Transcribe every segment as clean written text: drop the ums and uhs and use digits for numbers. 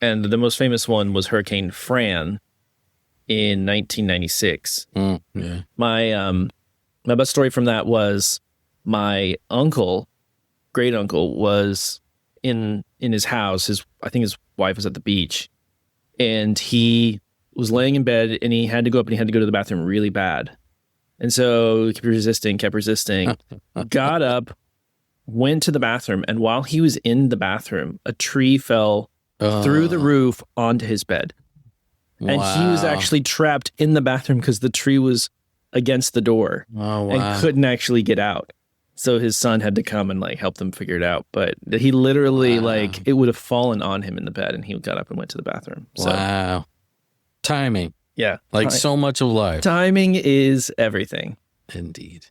And the most famous one was Hurricane Fran in 1996. Yeah. My best story from that was my great uncle, was in his house. I think his wife was at the beach, and he was laying in bed, and he had to go up and he had to go to the bathroom really bad. And so he kept resisting, got up, went to the bathroom, and while he was in the bathroom, a tree fell through the roof onto his bed. And he was actually trapped in the bathroom because the tree was against the door and couldn't actually get out. So his son had to come and like help them figure it out. But he literally like it would have fallen on him in the bed, and he got up and went to the bathroom. So, wow. Timing. Yeah. Like so much of life. Timing is everything. Indeed.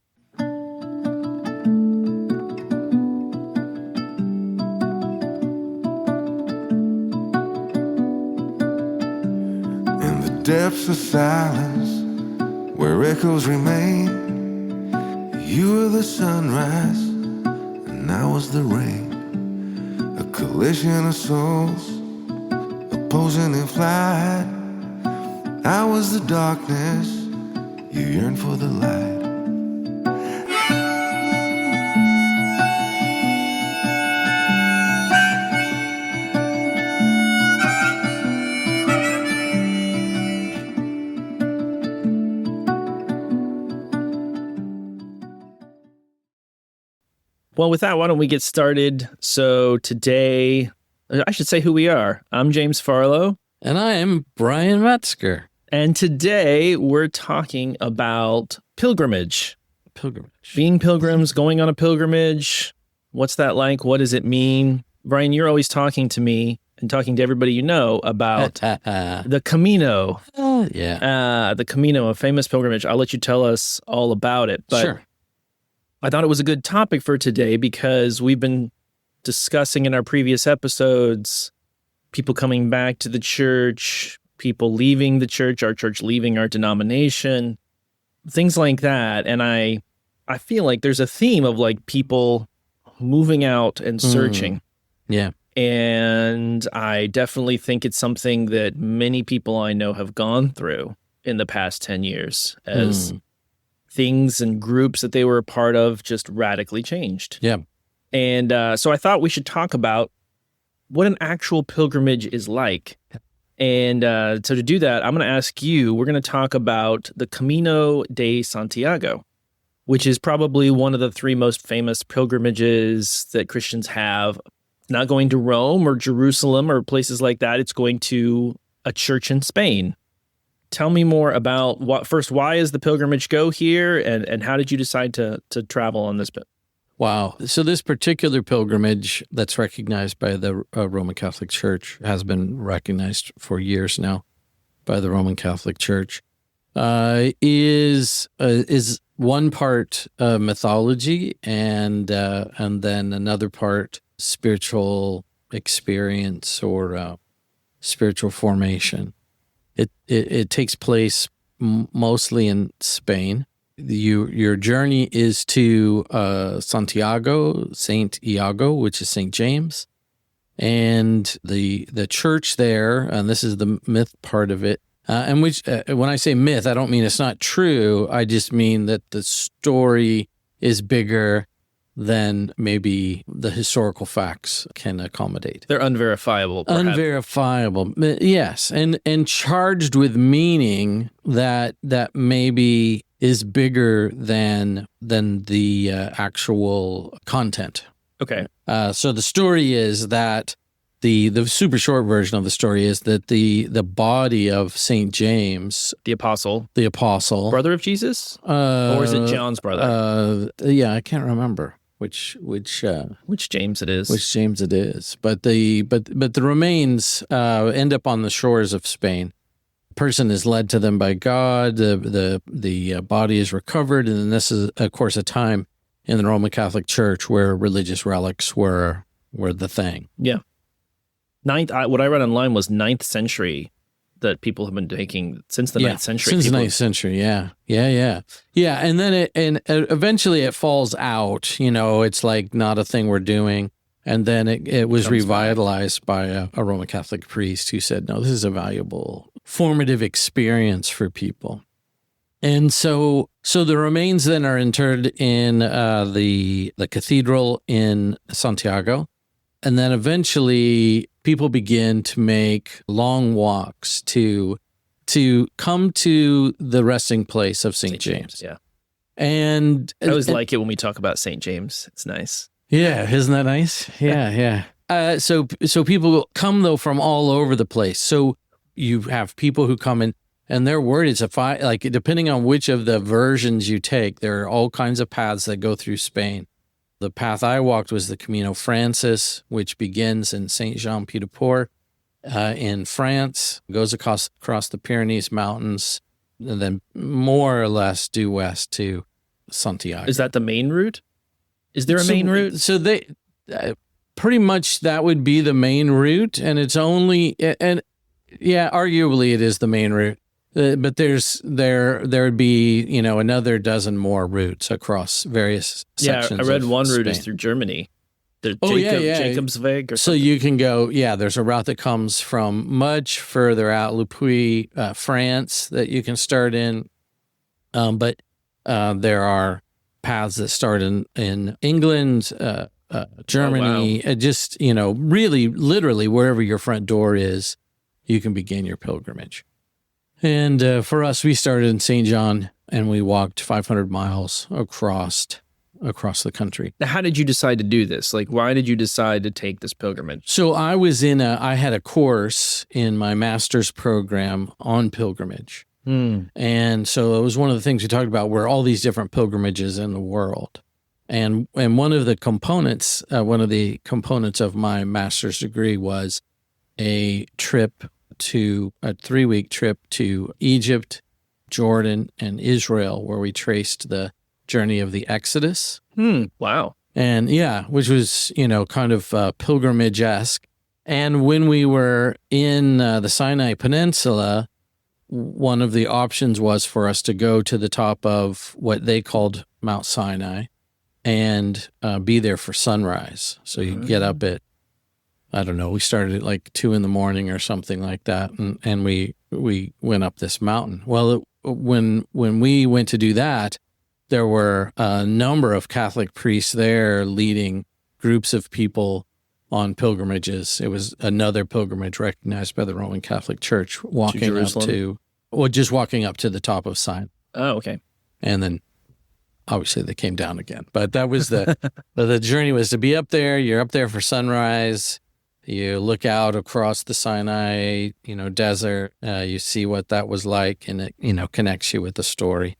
In the depths of silence, where echoes remain, you were the sunrise, and I was the rain. A collision of souls, opposing in flight. I was the darkness, you yearned for the light. Well, with that, why don't we get started? So today, I should say who we are. I'm James Farlow. And I am Brian Metzger. And today we're talking about pilgrimage. Pilgrimage. Being pilgrims, going on a pilgrimage. What's that like? What does it mean? Brian, you're always talking to me and talking to everybody you know about the Camino. The Camino, a famous pilgrimage. I'll let you tell us all about it. But sure. I thought it was a good topic for today because we've been discussing in our previous episodes people coming back to the church, people leaving the church, our church leaving our denomination, things like that. And I feel like there's a theme of like people moving out and searching. Yeah. And I definitely think it's something that many people I know have gone through in the past 10 years as things and groups that they were a part of just radically changed. Yeah. And so I thought we should talk about what an actual pilgrimage is like. And so to do that, I'm going to ask you, we're going to talk about the Camino de Santiago, which is probably one of the three most famous pilgrimages that Christians have. Not going to Rome or Jerusalem or places like that. It's going to a church in Spain. Tell me more about why is the pilgrimage go here, and how did you decide to travel on this? Wow. So this particular pilgrimage that's recognized by the Roman Catholic Church has been recognized for years now by the Roman Catholic Church, is one part mythology and then another part spiritual experience or spiritual formation. It takes place mostly in Spain. Your journey is to Santiago, Saint Iago, which is Saint James, and the church there. And this is the myth part of it. And which when I say myth, I don't mean it's not true. I just mean that the story is bigger than maybe the historical facts can accommodate. They're unverifiable. Perhaps. Unverifiable, yes, and charged with meaning that maybe is bigger than the actual content. Okay. So the story is that the super short version of the story is that the body of Saint James, the apostle, brother of Jesus, or is it John's brother? Yeah, I can't remember which James it is. Which James it is. But the remains end up on the shores of Spain. The person is led to them by God. The body is recovered, and then this is, of course, a time in the Roman Catholic Church where religious relics were the thing. Yeah. What I read online was 9th century that people have been taking since the 9th century. Since the 9th century, yeah. And then eventually it falls out. You know, it's like not a thing we're doing. And then it was Comes back. revitalized by a Roman Catholic priest who said, no, this is a valuable formative experience for people. And so the remains then are interred in the cathedral in Santiago. And then eventually people begin to make long walks to come to the resting place of St. James. Yeah. And I always like it when we talk about St. James. It's nice. Yeah, isn't that nice? Yeah. So people come though from all over the place. So you have people who come in, and their word is like depending on which of the versions you take, there are all kinds of paths that go through Spain. The path I walked was the Camino Francis, which begins in Saint Jean Pied de Port in France, goes across the Pyrenees Mountains, and then more or less due west to Santiago. Is that the main route? Is there a main route? So they pretty much that would be the main route, and it's only arguably it is the main route, but there would be another dozen more routes across various sections. I read one route Spain. is through Germany. The Jakobsweg or something. So you can go. Yeah, there's a route that comes from much further out, Le Puy, France, that you can start in, but there are paths that start in England, Germany, just, really literally wherever your front door is, you can begin your pilgrimage. And for us, we started in St. John and we walked 500 miles across the country. Now, how did you decide to do this? Like, why did you decide to take this pilgrimage? So I had a course in my master's program on pilgrimage. And so it was one of the things we talked about were all these different pilgrimages in the world. And one of the components of my master's degree was a 3-week trip to Egypt, Jordan, and Israel, where we traced the journey of the Exodus. Wow. And which was, kind of pilgrimage-esque. And when we were in the Sinai Peninsula, one of the options was for us to go to the top of what they called Mount Sinai and be there for sunrise. So you get up at, I don't know, we started at like 2 a.m. or something like that, and we went up this mountain. Well, when we went to do that, there were a number of Catholic priests there leading groups of people on pilgrimages. It was another pilgrimage recognized by the Roman Catholic Church, just walking up to the top of Sinai. Oh, okay. And then obviously they came down again. But that was the journey was to be up there. You're up there for sunrise. You look out across the Sinai, desert. You see what that was like, and it, connects you with the story.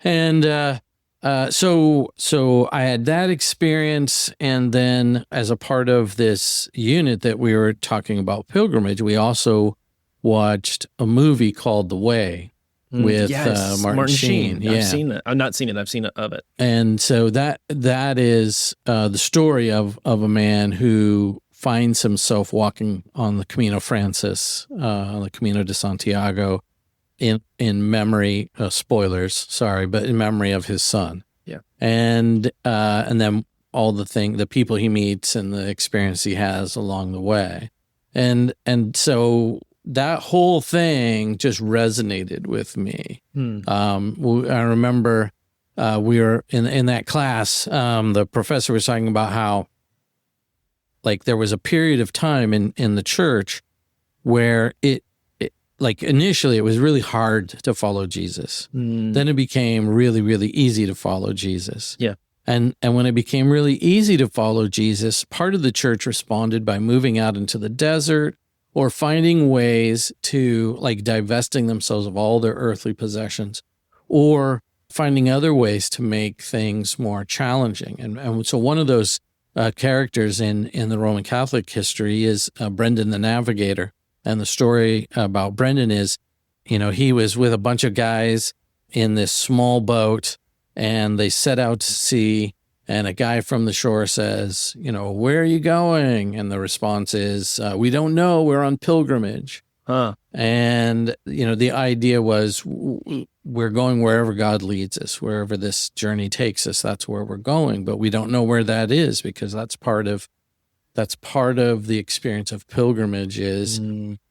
And so I had that experience, and then as a part of this unit that we were talking about pilgrimage, we also watched a movie called The Way with Martin Sheen. Yeah. I've seen that. I've not seen it. I've seen it of it. And so that is the story of a man who finds himself walking on the Camino Francis, on the Camino de Santiago, in memory, spoilers, sorry, but in memory of his son. Yeah. And then all the people he meets and the experience he has along the way. And so that whole thing just resonated with me. I remember we were in that class, the professor was talking about how like there was a period of time in the church where it like initially it was really hard to follow Jesus. Then it became really, really easy to follow Jesus. Yeah. And when it became really easy to follow Jesus, part of the church responded by moving out into the desert or finding ways to like divesting themselves of all their earthly possessions or finding other ways to make things more challenging. And so one of those characters in the Roman Catholic history is Brendan the Navigator. And the story about Brendan is, he was with a bunch of guys in this small boat and they set out to sea, and a guy from the shore says, where are you going? And the response is, we don't know, we're on pilgrimage. And, the idea was we're going wherever God leads us, wherever this journey takes us, that's where we're going. But we don't know where that is, because that's part of the experience of pilgrimage, is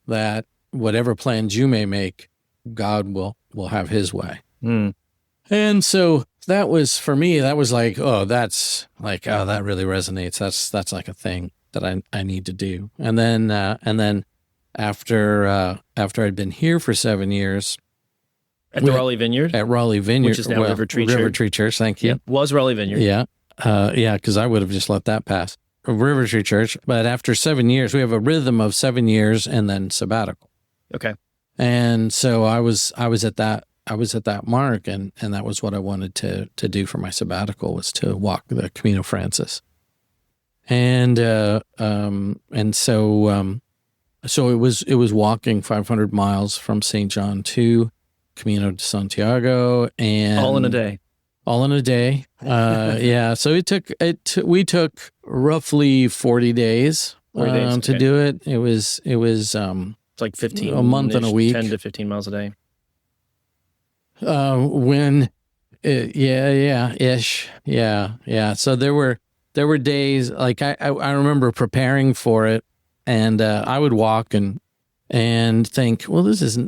that whatever plans you may make, God will have his way. And so that was, for me, that was like, that really resonates. That's like a thing that I need to do. And then after I'd been here for 7 years at the Raleigh Vineyard, which is now River Tree Church. Thank you. Yep. Was Raleigh Vineyard. Yeah. Because I would have just let that pass. River Tree Church. But after 7 years, we have a rhythm of 7 years and then sabbatical. Okay. And so I was at that mark, and that was what I wanted to do for my sabbatical, was to walk the Camino Francis. And so it was walking 500 miles from St. John to Camino de Santiago, and all in a day. Yeah. So we took roughly 40 days, to do it. It was it's like 15, a month and a week, 10 to 15 miles a day. Ish. Yeah. So there were days, like I remember preparing for it, and I would walk and think, well, this is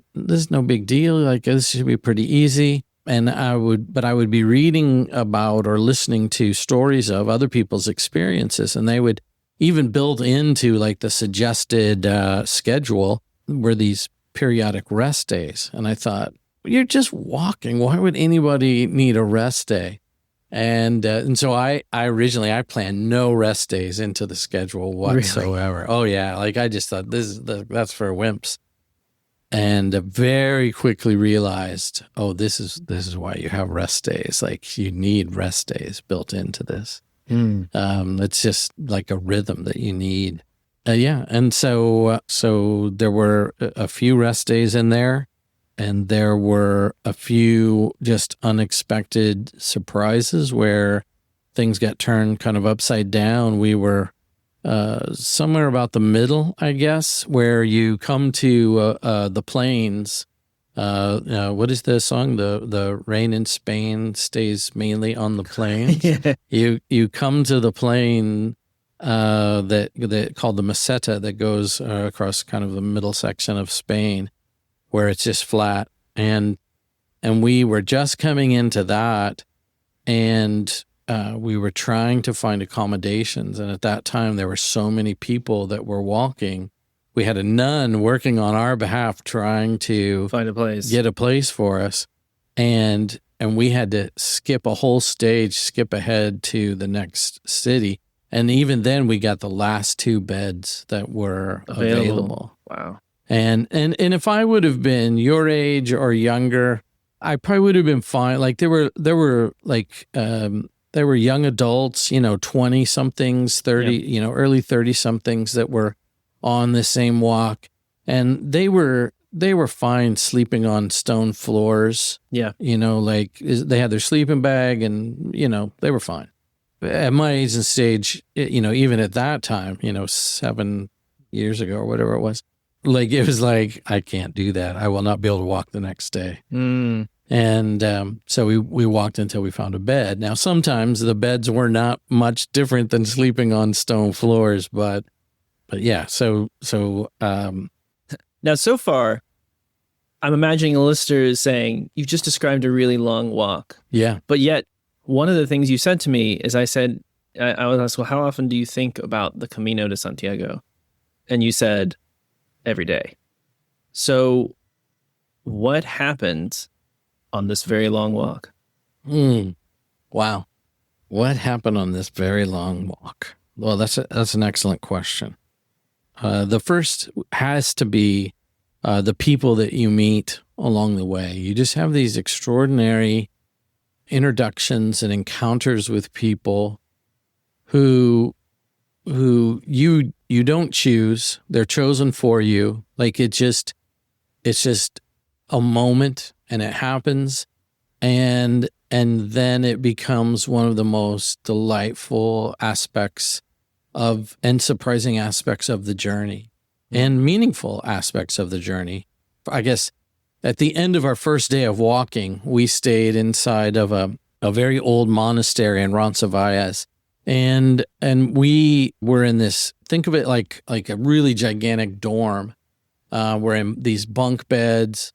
no big deal. Like, this should be pretty easy. And I would be reading about or listening to stories of other people's experiences, and they would even build into like the suggested schedule were these periodic rest days. And I thought, you're just walking. Why would anybody need a rest day? And so I originally planned no rest days into the schedule whatsoever. Really? Oh yeah, like I just thought that's for wimps, and very quickly realized, this is why you have rest days. Like, you need rest days built into this. It's just like a rhythm that you need. And so there were a few rest days in there. And there were a few just unexpected surprises where things got turned kind of upside down. We were somewhere about the middle, I guess, where you come to the plains. What is the song? The rain in Spain stays mainly on the plains. Yeah. You come to the plain that called the Meseta, that goes across kind of the middle section of Spain, where it's just flat. And we were just coming into that, and we were trying to find accommodations. And at that time, there were so many people that were walking. We had a nun working on our behalf, trying to find a place, get a place for us. And we had to skip a whole stage, skip ahead to the next city. And even then, we got the last 2 beds that were available. Wow. And if I would have been your age or younger, I probably would have been fine. Like, there were young adults, 20 somethings, 30, early 30 somethings that were on the same walk, and they were fine sleeping on stone floors. Yeah. Like, they had their sleeping bag, and they were fine. At my age and stage, even at that time, 7 years ago or whatever it was, like, it was like, I can't do that. I will not be able to walk the next day. And so we walked until we found a bed. Now, sometimes the beds were not much different than sleeping on stone floors, but yeah. So now, so far, I'm imagining a listener is saying, you've just described a really long walk. Yeah. But yet, one of the things you said to me is, I was asked, well, how often do you think about the Camino de Santiago? And you said, every day. So what happened on this very long walk? Wow. What happened on this very long walk? Well, that's an excellent question. The first has to be the people that you meet along the way. You just have these extraordinary introductions and encounters with people who you don't choose. They're chosen for you. Like, it's just a moment, and it happens, and then it becomes one of the most delightful aspects and surprising aspects of the journey, and meaningful aspects of the journey. I guess at the end of our first day of walking, we stayed inside of a very old monastery in Roncesvalles. And we were in this, think of it like a really gigantic dorm. We're in these bunk beds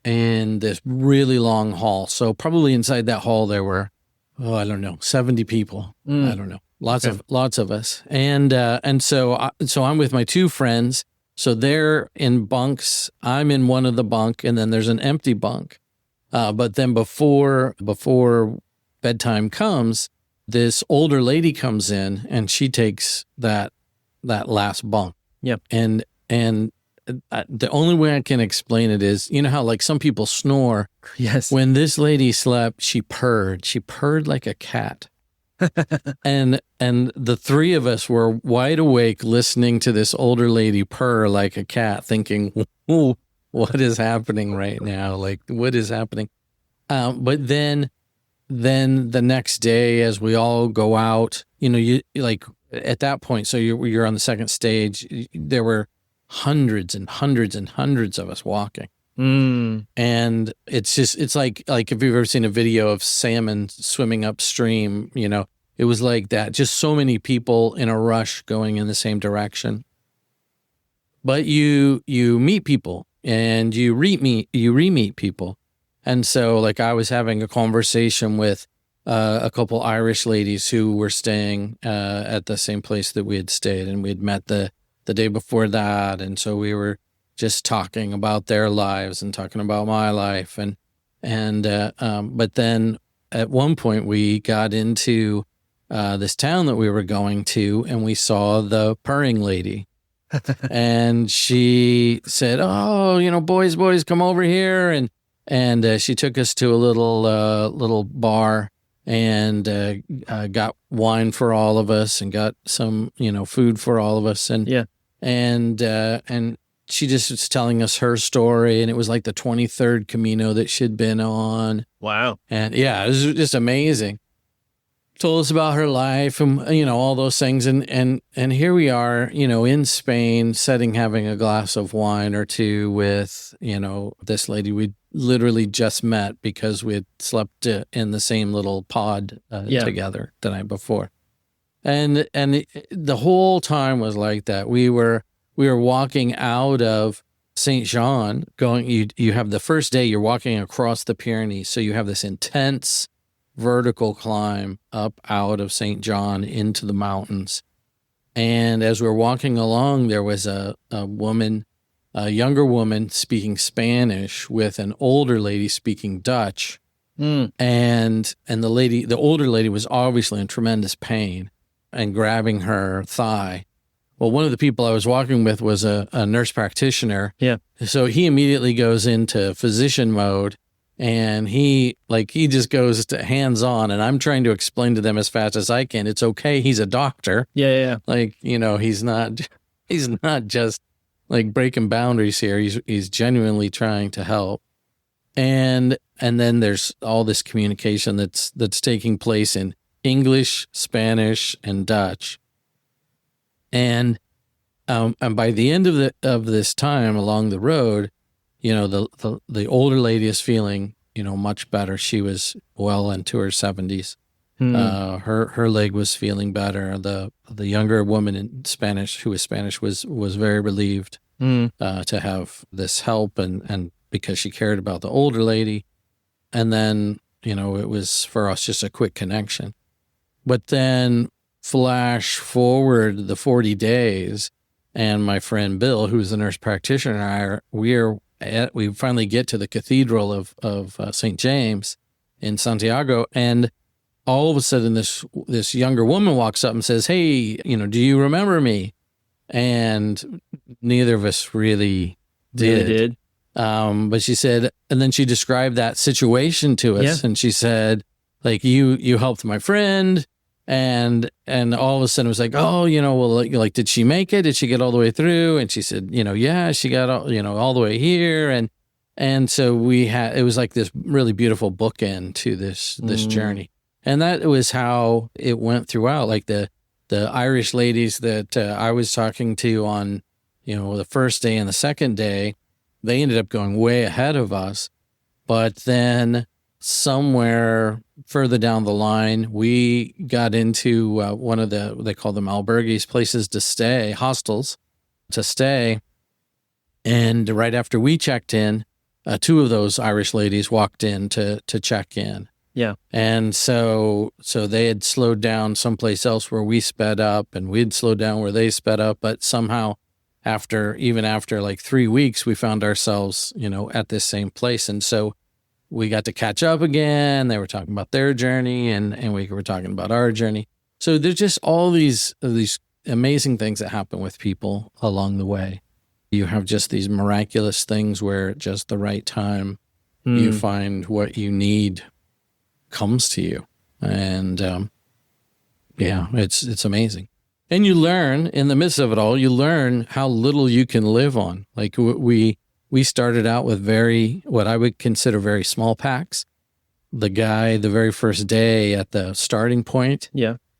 and this really long hall. So probably inside that hall there were, I don't know, 70 people. I don't know. Lots of us. And so I'm with my two friends. So they're in bunks. I'm in one of the bunk, and then there's an empty bunk. But then before bedtime comes, this older lady comes in, and she takes that last bunk. Yep. And the only way I can explain it is, you know how like some people snore. Yes. When this lady slept, she purred. She purred like a cat. and the three of us were wide awake listening to this older lady purr like a cat, thinking, "Ooh, what is happening right now? Like, what is happening?" But then the next day, as we all go out, you know, you like at that point, so you're on the second stage. There were hundreds and hundreds and hundreds of us walking. And it's like if you've ever seen a video of salmon swimming upstream, you know, it was like that. Just so many people in a rush going in the same direction. But you meet people and you re-meet people. And so like I was having a conversation with a couple Irish ladies who were staying at the same place that we had stayed, and we had met the day before that. And so we were just talking about their lives and talking about my life. But then at one point we got into this town that we were going to, and we saw the purring lady. And she said, "Oh, you know, boys, come over here." And she took us to a little bar and got wine for all of us and got some, you know, food for all of us. And Yeah. And she just was telling us her story, and it was like the 23rd Camino that she'd been on. Wow. And yeah, it was just amazing. Told us about her life and, you know, all those things. And here we are, you know, in Spain, having a glass of wine or two with, you know, this lady we literally just met because we had slept in the same little pod together the night before. And the whole time was like that. We were walking out of St. Jean, you have the first day, you're walking across the Pyrenees. So you have this intense vertical climb up out of St. John into the mountains. And as we were walking along, there was a younger woman speaking Spanish with an older lady speaking Dutch. And the older lady was obviously in tremendous pain and grabbing her thigh. Well, one of the people I was walking with was a nurse practitioner. Yeah. So he immediately goes into physician mode, and he just goes to hands on, and I'm trying to explain to them as fast as I can. It's okay. He's a doctor. Yeah. Like, you know, he's not just like breaking boundaries here. He's genuinely trying to help. And then there's all this communication that's taking place in English, Spanish, and Dutch. And by the end of this time along the road, you know, the older lady is feeling, you know, much better. She was well into her 70s. Her leg was feeling better. The younger woman in Spanish, who was Spanish, was very relieved to have this help, and because she cared about the older lady. And then, you know, it was for us just a quick connection. But then flash forward the 40 days, and my friend Bill, who's the nurse practitioner, and I we finally get to the Cathedral of St. James in Santiago, and all of a sudden this younger woman walks up and says, "Hey, you know, do you remember me?" And neither of us really did. But she said, and then she described that situation to us, and she said, like, you helped my friend. And all of a sudden it was like, "Oh, you know, well, like, did she make it? Did she get all the way through?" And she said, you know, "Yeah, she got all the way here." And so it was like this really beautiful bookend to this journey. And that was how it went throughout. Like the Irish ladies that I was talking to on, you know, the first day and the second day, they ended up going way ahead of us. But then somewhere further down the line, we got into one of they call them albergues, places to stay, hostels to stay. And right after we checked in, two of those Irish ladies walked in to check in. Yeah. And so they had slowed down someplace else where we sped up, and we'd slowed down where they sped up. But somehow even after like 3 weeks, we found ourselves, at this same place. And so we got to catch up again. They were talking about their journey, and we were talking about our journey. So there's just all these amazing things that happen with people along the way. You have just these miraculous things where at just the right time, you find what you need comes to you. And it's amazing. And you learn, in the midst of it all, you learn how little you can live on. Like we started out with what I would consider very small packs. The guy, the very first day at the starting point,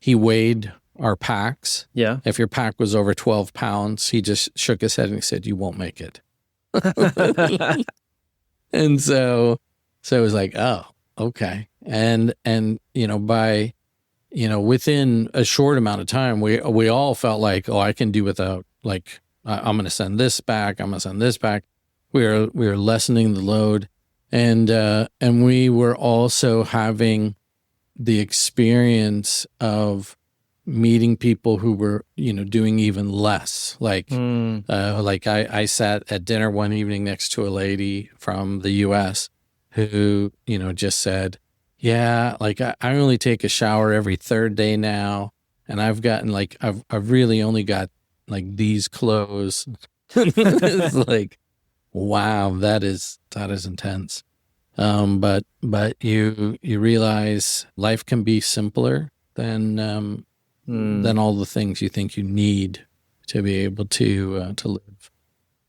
he weighed our packs. Yeah. If your pack was over 12 pounds, he just shook his head and he said, "You won't make it." And so it was like, oh, okay. And by, within a short amount of time, we all felt like, oh, I can do without, like, I'm going to send this back. I'm going to send this back. We were lessening the load. And we were also having the experience of meeting people who were, doing even less. Like I sat at dinner one evening next to a lady from the U.S. who, just said, yeah, like I only take a shower every third day now. And I've gotten like, I've really only got like these clothes. It's like, wow, that is intense. But you realize life can be simpler than all the things you think you need to be able to live.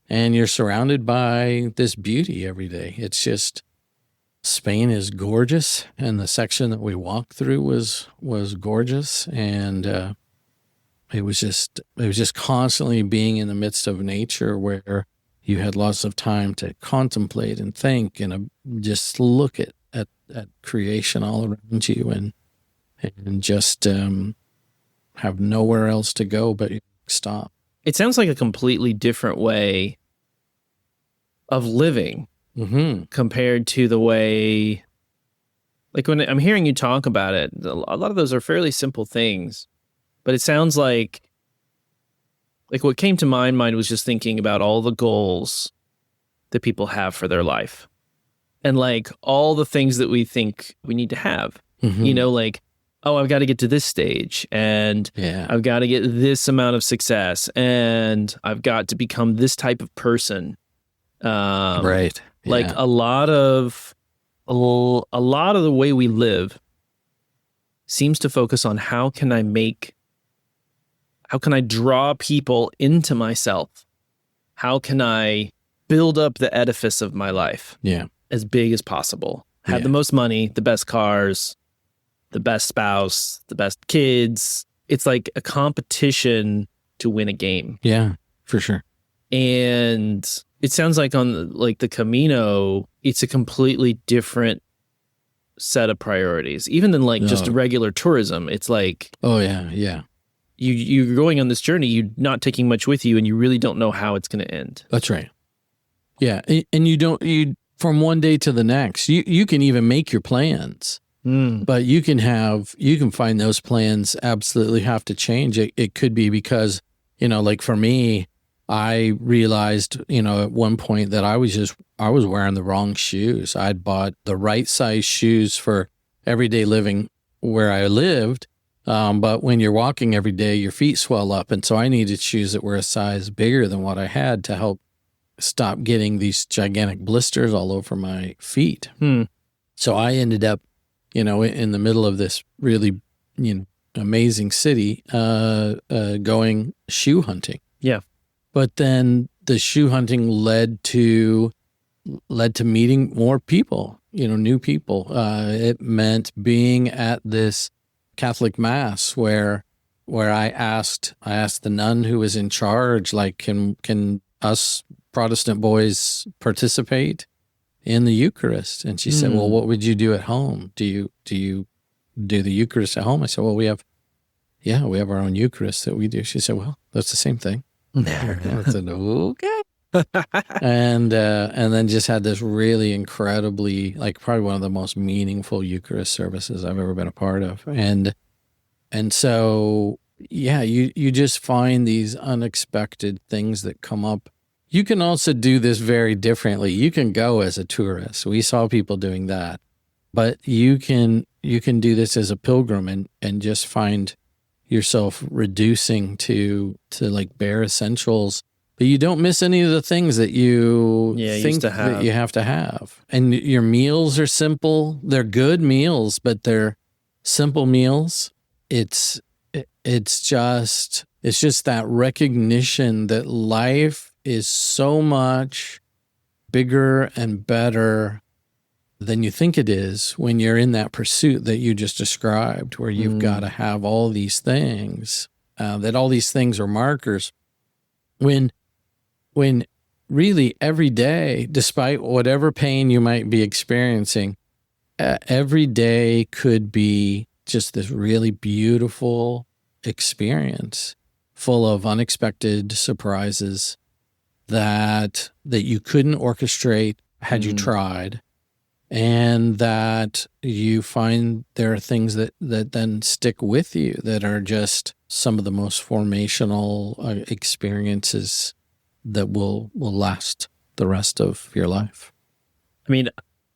And you're surrounded by this beauty every day. It's just, Spain is gorgeous, and the section that we walked through was gorgeous, and it was just constantly being in the midst of nature where you had lots of time to contemplate and think and just look at creation all around you, and just have nowhere else to go but stop. It sounds like a completely different way of living compared to the way, like when I'm hearing you talk about it, a lot of those are fairly simple things, but it sounds like what came to my mind was just thinking about all the goals that people have for their life and like all the things that we think we need to have, like, oh, I've got to get to this stage, and I've got to get this amount of success, and I've got to become this type of person. Right. Like a lot of the way we live seems to focus on how can I draw people into myself? How can I build up the edifice of my life as big as possible? Have the most money, the best cars, the best spouse, the best kids. It's like a competition to win a game. Yeah, for sure. And it sounds like on like the Camino, it's a completely different set of priorities, even than like just regular tourism. It's like, oh yeah. You're going on this journey, you're not taking much with you, and you really don't know how it's going to end. That's right. Yeah, and you from one day to the next, you can even make your plans. But you can find those plans absolutely have to change. It could be because, like for me, I realized, at one point that I was wearing the wrong shoes. I'd bought the right size shoes for everyday living where I lived. But when you're walking every day, your feet swell up. And so I needed shoes that were a size bigger than what I had to help stop getting these gigantic blisters all over my feet. So I ended up, in the middle of this really, amazing city, going shoe hunting. Yeah. But then the shoe hunting led to meeting more people, new people. It meant being at this Catholic mass where I asked the nun who was in charge, like, can us Protestant boys participate in the Eucharist. And she said, well, what would you do at home? Do you do the Eucharist at home? I said, well, we have our own Eucharist that we do. She said, well, that's the same thing. I said, okay. And then just had this really incredibly, like probably one of the most meaningful Eucharist services I've ever been a part of. And so, yeah, you just find these unexpected things that come up. You can also do this very differently. You can go as a tourist. We saw people doing that. But you can do this as a pilgrim and just find yourself reducing to like bare essentials. But you don't miss any of the things that you think that you have to have. And your meals are simple. They're good meals, but they're simple meals. It's just that recognition that life is so much bigger and better than you think it is when you're in that pursuit that you just described, where you've got to have all these things, that all these things are markers. When really every day, despite whatever pain you might be experiencing, every day could be just this really beautiful experience full of unexpected surprises that you couldn't orchestrate had you tried, and that you find there are things that then stick with you that are just some of the most formational experiences that will last the rest of your life. I mean,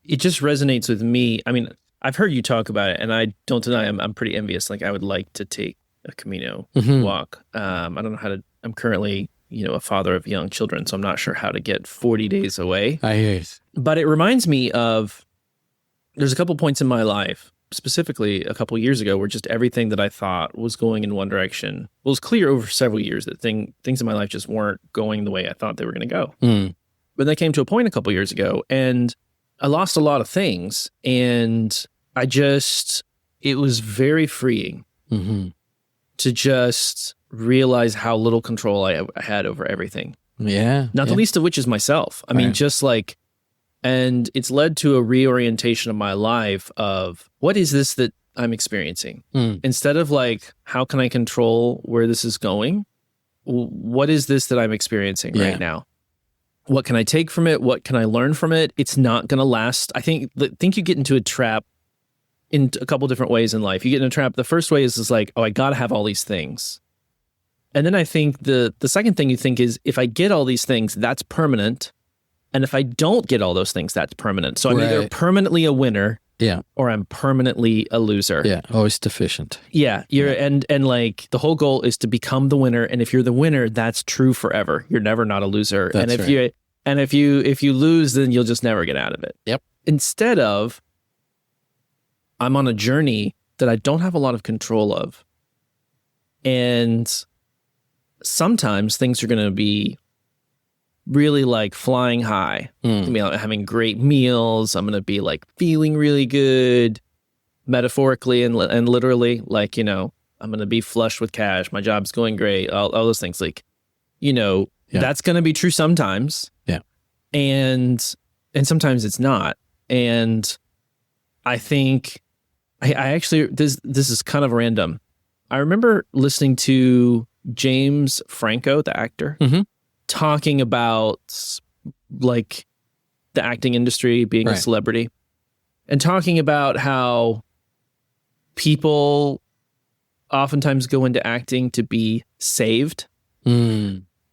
it just resonates with me. I mean, I've heard you talk about it, and I don't deny I'm pretty envious. Like, I would like to take a Camino walk. I don't know how to. I'm currently, a father of young children, so I'm not sure how to get 40 days away. I hear you. But it reminds me of, there's a couple points in my life, specifically a couple years ago, where just everything that I thought was going in one direction. Well, it was clear over several years that things in my life just weren't going the way I thought they were going to go. But they came to a point a couple years ago, and I lost a lot of things, and it was very freeing to just realize how little control I had over everything. Yeah. Not the least of which is myself. I mean, just like, and it's led to a reorientation of my life of, what is this that I'm experiencing? Instead of like, how can I control where this is going? What is this that I'm experiencing right now? What can I take from it? What can I learn from it? It's not going to last. I think you get into a trap in a couple different ways in life. You get in a trap. The first way is like, oh, I got to have all these things. And then I think the second thing you think is, if I get all these things, that's permanent. And if I don't get all those things, that's permanent. So I'm either permanently a winner, or I'm permanently a loser. Yeah, always deficient. Yeah, and like the whole goal is to become the winner. And if you're the winner, that's true forever. You're never not a loser. That's and if you lose, then you'll just never get out of it. Yep. Instead of, I'm on a journey that I don't have a lot of control of, and sometimes things are going to be really like flying high. I'm gonna be like having great meals. I'm going to be like feeling really good, metaphorically and literally. Like, I'm going to be flush with cash. My job's going great. All those things. Like, that's going to be true sometimes. Yeah. And sometimes it's not. And I think I actually, this is kind of random. I remember listening to James Franco, the actor, talking about like the acting industry being a celebrity, and talking about how people oftentimes go into acting to be saved.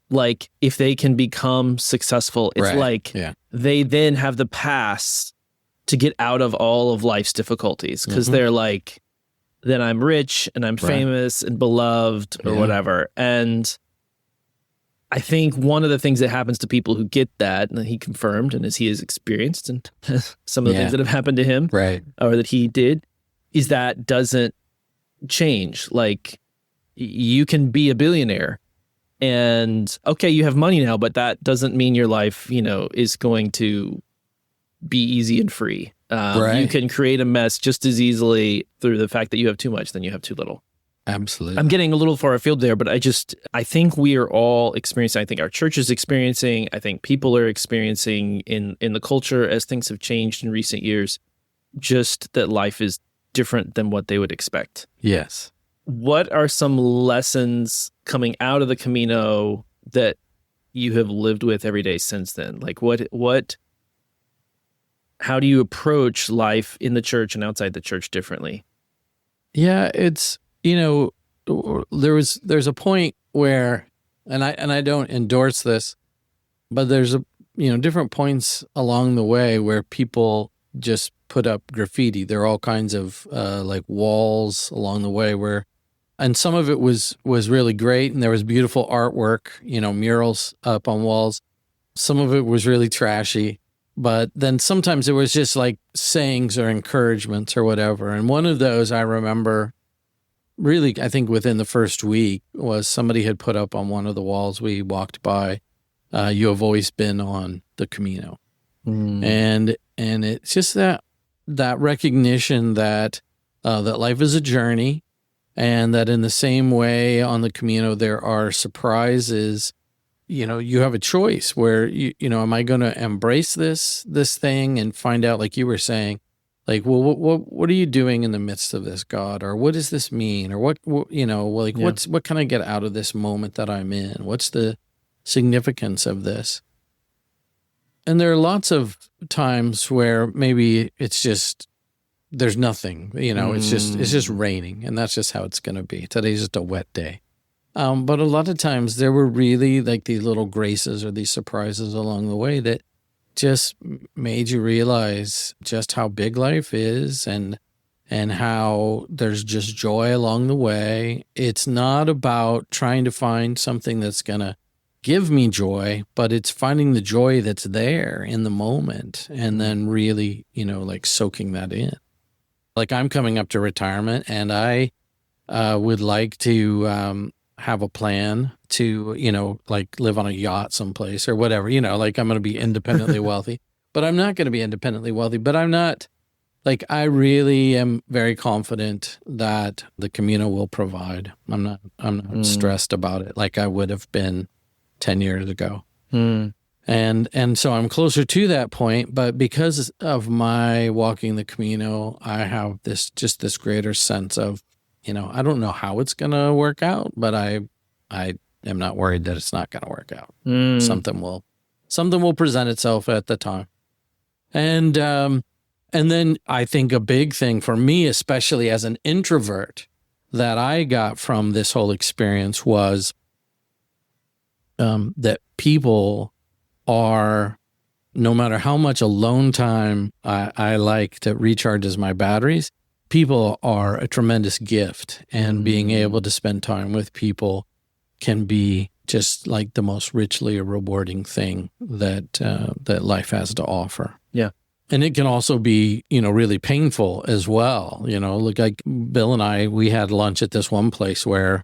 Like, if they can become successful, it's like they then have the pass to get out of all of life's difficulties, because they're like, then I'm rich and I'm famous and beloved or whatever. And I think one of the things that happens to people who get that, and he confirmed, and as he has experienced, and some of the things that have happened to him, or that he did, is that doesn't change. Like, you can be a billionaire, and okay, you have money now, but that doesn't mean your life, is going to be easy and free. You can create a mess just as easily through the fact that you have too much than you have too little. Absolutely. I'm getting a little far afield there, but I think we are all experiencing, I think our church is experiencing, I think people are experiencing in the culture as things have changed in recent years, just that life is different than what they would expect. Yes. What are some lessons coming out of the Camino that you have lived with every day since then? Like how do you approach life in the church and outside the church differently? Yeah, it's, there's a point where, and I don't endorse this, but there's different points along the way where people just put up graffiti. There are all kinds of like walls along the way and some of it was really great, and there was beautiful artwork, murals up on walls. Some of it was really trashy, but then sometimes it was just like sayings or encouragements or whatever. And one of those I remember really, I think within the first week, was somebody had put up on one of the walls we walked by, "You have always been on the Camino." And it's just that recognition that that life is a journey, and that in the same way on the Camino there are surprises. You have a choice where am I going to embrace this thing and find out, like you were saying, like, well, what are you doing in the midst of this, God? Or what does this mean? Or what can I get out of this moment that I'm in? What's the significance of this? And there are lots of times where maybe it's just, there's nothing, it's just raining, and that's just how it's going to be. Today's just a wet day. But a lot of times there were really like these little graces or these surprises along the way that just made you realize just how big life is, and how there's just joy along the way. It's not about trying to find something that's going to give me joy, but it's finding the joy that's there in the moment, and then really, like soaking that in. Like, I'm coming up to retirement, and I would like to have a plan to, like live on a yacht someplace or whatever, like I'm going to be independently wealthy, but I'm not going to be independently wealthy. But I'm not, like, I really am very confident that the Camino will provide. I'm not stressed about it like I would have been 10 years ago. And so I'm closer to that point, but because of my walking the Camino, I have this greater sense of, I don't know how it's going to work out, but I am not worried that it's not going to work out. Something will present itself at the time. And then I think a big thing for me, especially as an introvert, that I got from this whole experience was that people are, no matter how much alone time I like that recharges my batteries, people are a tremendous gift, and being able to spend time with people can be just like the most richly rewarding thing that life has to offer. Yeah. And it can also be, really painful as well. Like Bill and I, we had lunch at this one place where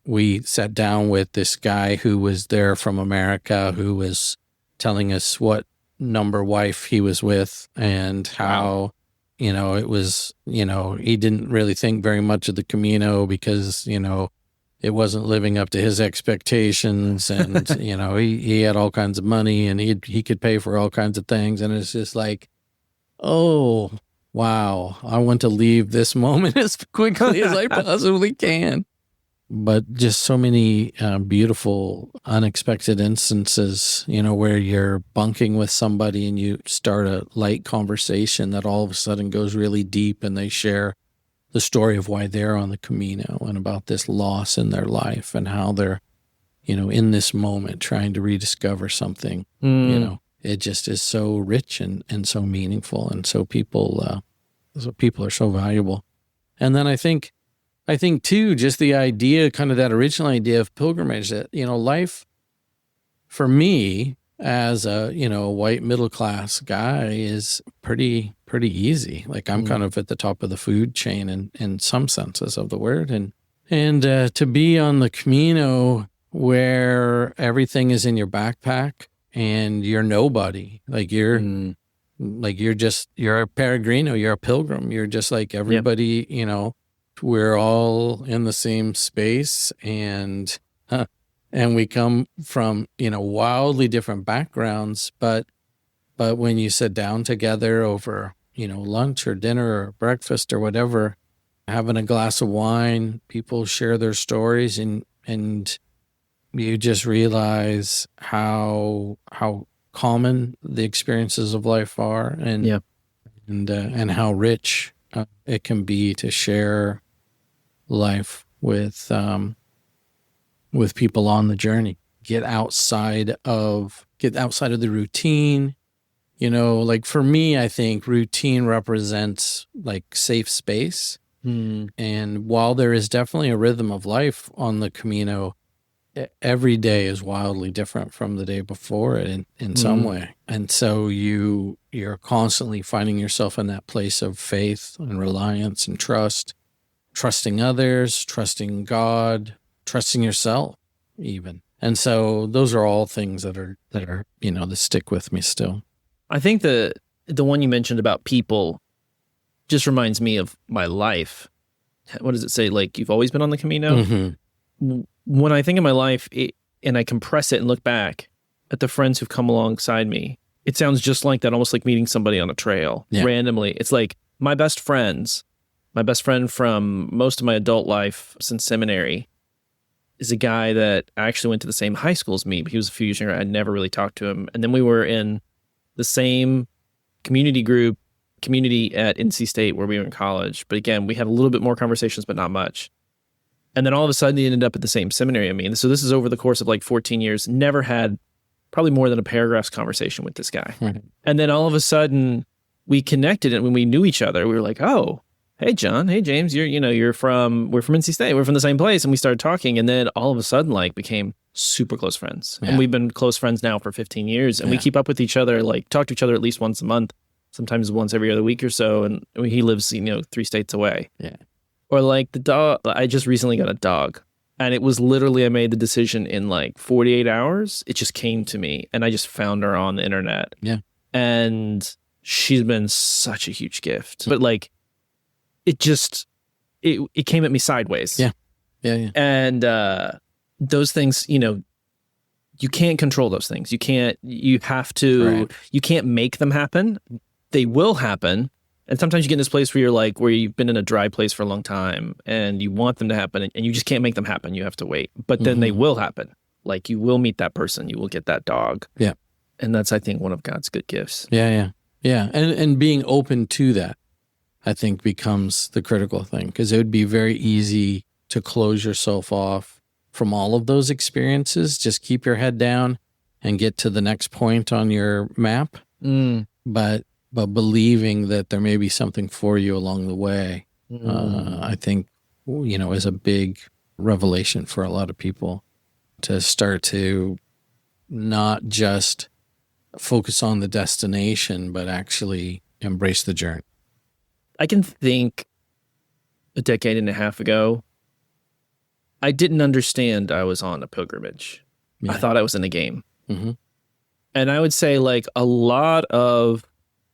we sat down with this guy who was there from America, who was telling us what number wife he was with, and how, it was, he didn't really think very much of the Camino because, it wasn't living up to his expectations. And, he had all kinds of money, and he could pay for all kinds of things. And it's just like, oh, wow, I want to leave this moment as quickly as I possibly can. But just so many beautiful, unexpected instances, where you're bunking with somebody and you start a light conversation that all of a sudden goes really deep, and they share the story of why they're on the Camino and about this loss in their life and how they're, in this moment trying to rediscover something. It just is so rich and so meaningful, and so people are so valuable. And then I think too, just the idea, kind of that original idea of pilgrimage, that, life for me as a, white middle-class guy is pretty easy. Like, I'm kind of at the top of the food chain in some senses of the word. And to be on the Camino where everything is in your backpack and you're nobody, like you're a peregrino, you're a pilgrim. You're just like everybody, we're all in the same space, and we come from, wildly different backgrounds, but when you sit down together over, lunch or dinner or breakfast or whatever, having a glass of wine, people share their stories, and you just realize how common the experiences of life are, and Yeah. and how rich it can be to share life with people on the journey. Get outside of the routine. Like for me, I think routine represents like safe space. And while there is definitely a rhythm of life on the Camino, every day is wildly different from the day before it in some way. And so you're constantly finding yourself in that place of faith and reliance and trust, trusting others, trusting God, trusting yourself even. And so those are all things that are that stick with me still. I think the one you mentioned about people just reminds me of my life. What does it say? Like, you've always been on the Camino? Mm-hmm. When I think of my life and I compress it and look back at the friends who've come alongside me, it sounds just like that, almost like meeting somebody on a trail randomly. It's like my best friend from most of my adult life since seminary is a guy that I actually went to the same high school as me, but he was a few years younger. I never really talked to him. And then we were in the same community at NC State where we were in college. But again, we had a little bit more conversations, but not much. And then all of a sudden he ended up at the same seminary. I mean, so this is over the course of like 14 years, never had probably more than a paragraph's conversation with this guy. Right. And then all of a sudden we connected, and when we knew each other, we were like, oh, hey, John, hey, James, we're from NC State. We're from the same place. And we started talking, and then all of a sudden like became super close friends. Yeah. And we've been close friends now for 15 years, and we keep up with each other, like talk to each other at least once a month, sometimes once every other week or so. And he lives, 3 states away. Yeah. Or like the dog, I just recently got a dog, and it was literally, I made the decision in like 48 hours. It just came to me, and I just found her on the internet. Yeah. And she's been such a huge gift, but like, it came at me sideways. Yeah. Yeah. Yeah. And, those things, you can't control those things. You have to, right. You can't make them happen. They will happen. And sometimes you get in this place where you've been in a dry place for a long time and you want them to happen, and you just can't make them happen. You have to wait. But then they will happen. Like, you will meet that person. You will get that dog. Yeah. And that's, I think, one of God's good gifts. Yeah. Yeah. Yeah. And being open to that, I think, becomes the critical thing, because it would be very easy to close yourself off from all of those experiences. Just keep your head down and get to the next point on your map. But believing that there may be something for you along the way, I think, is a big revelation for a lot of people, to start to not just focus on the destination, but actually embrace the journey. I can think a decade and a half ago, I didn't understand I was on a pilgrimage. Yeah. I thought I was in a game. Mm-hmm. And I would say, like, a lot of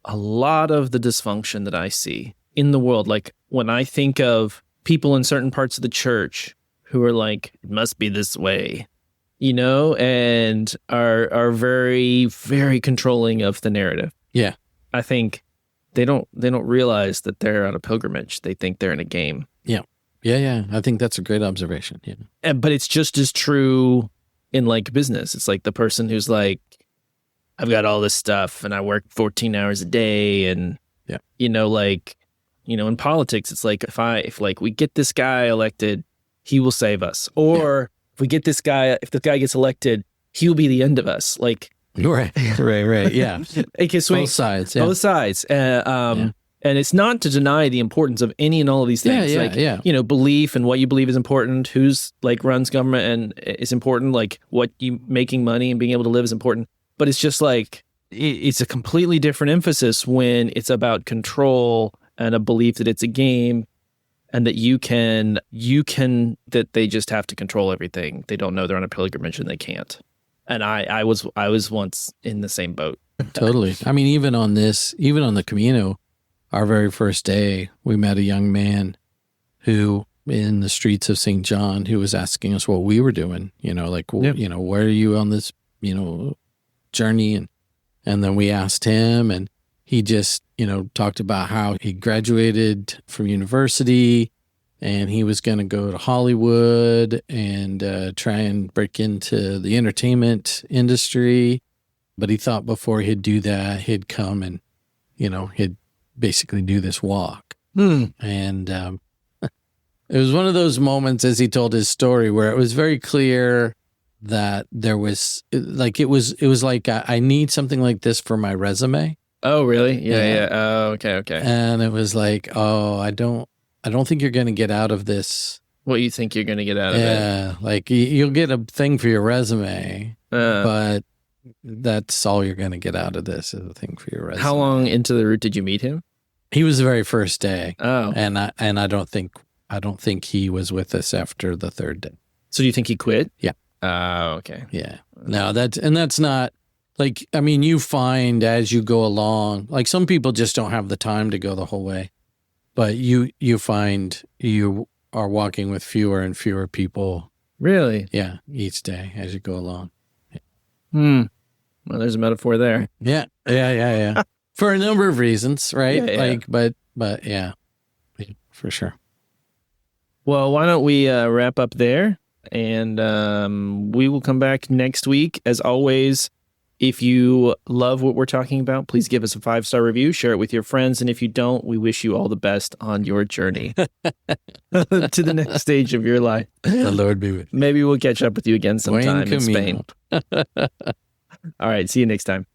the dysfunction that I see in the world, like when I think of people in certain parts of the church who are like, it must be this way, and are very, very controlling of the narrative. Yeah. I think they don't realize that they're on a pilgrimage. They think they're in a game. Yeah. Yeah. Yeah. I think that's a great observation. Yeah. But it's just as true in like business. It's like the person who's like, I've got all this stuff and I work 14 hours a day, and in politics, it's like if we get this guy elected, he will save us. Or if the guy gets elected, he'll be the end of us. Like, right. Yeah. It can swing both sides. Yeah. Both sides. And it's not to deny the importance of any and all of these things. Belief and what you believe is important. Who's like runs government and is important. Like what you making money and being able to live is important. But it's just like, it's a completely different emphasis when it's about control and a belief that it's a game, and that that they just have to control everything. They don't know they're on a pilgrimage and they can't. And I was once in the same boat. Totally. I mean, even on the Camino, our very first day, we met a young man who in the streets of St. John, who was asking us what we were doing, like, where are you on this, journey? And then we asked him, and he just, talked about how he graduated from university and he was going to go to Hollywood and try and break into the entertainment industry. But he thought before he'd do that, he'd come and, he'd basically do this walk. And it was one of those moments as he told his story where it was very clear that there was like, it was like, I need something like this for my resume. Oh, really? Yeah. Oh, okay. And it was like, oh, I don't think you're going to get out of this. What you think you're going to get out of it? Yeah, like you'll get a thing for your resume, but that's all you're going to get out of this is a thing for your resume. How long into the route did you meet him? He was the very first day. Oh, and I don't think he was with us after the third day. So do you think he quit? Yeah. Oh, okay. Yeah. No, that's not like, I mean, you find as you go along, like some people just don't have the time to go the whole way, but you find you are walking with fewer and fewer people. Really? Yeah. Each day as you go along. Well, there's a metaphor there. Yeah. For a number of reasons, right? Yeah. Like, but yeah, for sure. Well, why don't we wrap up there, and we will come back next week. As always, if you love what we're talking about, please give us a 5-star review, share it with your friends, and if you don't, we wish you all the best on your journey to the next stage of your life. The Lord be with you. Maybe we'll catch up with you again sometime in Spain. All right, see you next time.